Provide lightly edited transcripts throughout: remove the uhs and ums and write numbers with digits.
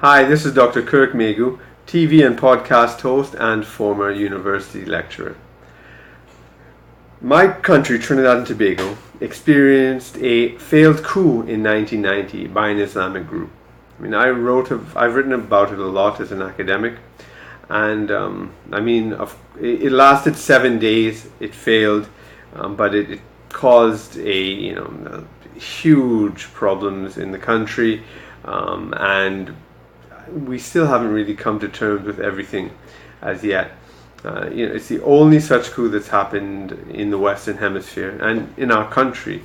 Hi, this is Dr. Kirk Megu, TV and podcast host and former university lecturer. My country, Trinidad and Tobago, experienced a failed coup in 1990 by an Islamic group. I've written about it a lot as an academic, and it lasted 7 days. It failed, but it caused huge problems in the country, and we still haven't really come to terms with everything as yet. It's the only such coup that's happened in the Western Hemisphere and in our country,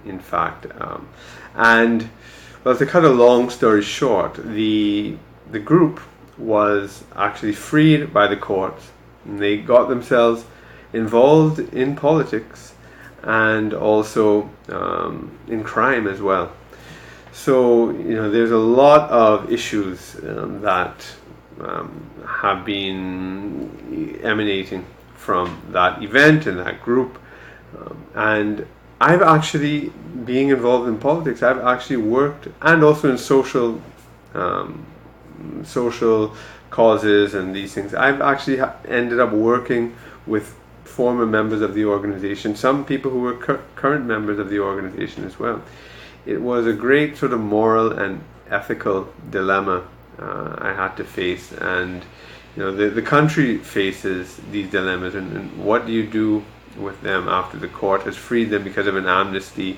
in fact. And well, to cut a long story short, the group was actually freed by the courts, and they got themselves involved in politics and also in crime as well. So there's a lot of issues that have been emanating from that event and that group, and I've actually, being involved in politics, I've actually worked, and also in social causes and these things. I've actually ended up working with former members of the organization, some people who were current members of the organization as well. It was a great sort of moral and ethical dilemma I had to face, and the country faces these dilemmas, and what do you do with them after the court has freed them because of an amnesty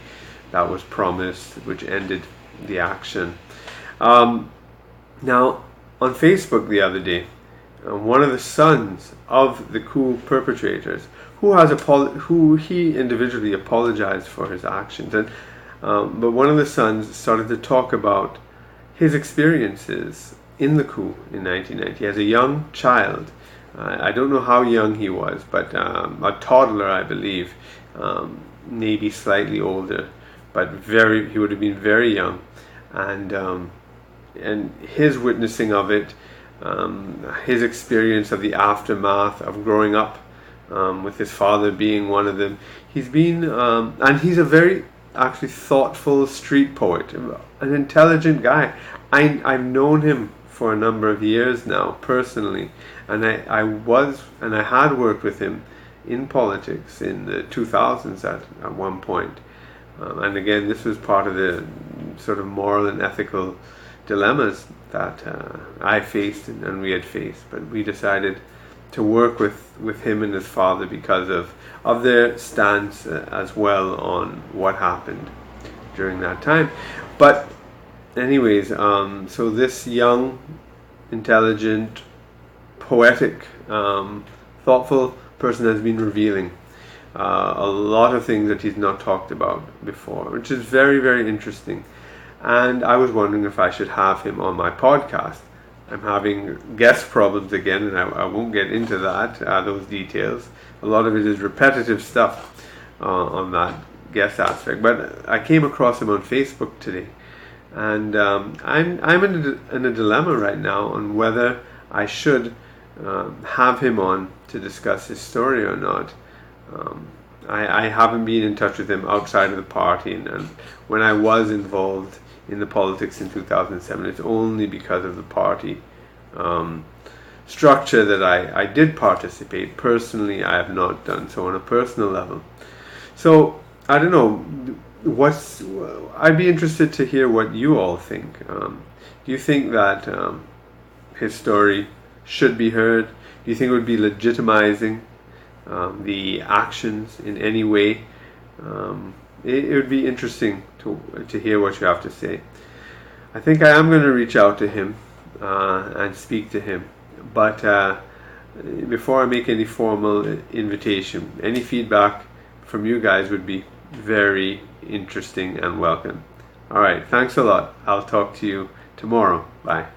that was promised, which ended the action. Now, on Facebook the other day, one of the sons of the coup perpetrators, who he individually apologized for his actions, but one of the sons started to talk about his experiences in the coup in 1990 as a young child. I don't know how young he was, but a toddler, I believe, maybe slightly older, but he would have been very young, and his witnessing of it, his experience of the aftermath of growing up with his father being one of them. He's been, and he's a very actually thoughtful street poet, an intelligent guy. I've known him for a number of years now personally, and I had worked with him in politics in the 2000s at one point, and again, this was part of the sort of moral and ethical dilemmas that I faced and we had faced, but we decided to work with him and his father because of their stance as well on what happened during that time. But anyways, so this young, intelligent, poetic, thoughtful person has been revealing a lot of things that he's not talked about before, which is very, very interesting. And I was wondering if I should have him on my podcast. I'm having guest problems again, and I won't get into those details. A lot of it is repetitive stuff on that guest aspect. But I came across him on Facebook today, and I'm in a dilemma right now on whether I should have him on to discuss his story or not. I haven't been in touch with him outside of the party, and when I was involved in the politics in 2007, it's only because of the party structure that I did participate. Personally, I have not done so on a personal level. So I don't know, I'd be interested to hear what you all think. Do you think that his story should be heard? Do you think it would be legitimizing the actions in any way? It would be interesting to hear what you have to say. I think I am going to reach out to him and speak to him. But before I make any formal invitation, any feedback from you guys would be very interesting and welcome. All right, thanks a lot. I'll talk to you tomorrow. Bye.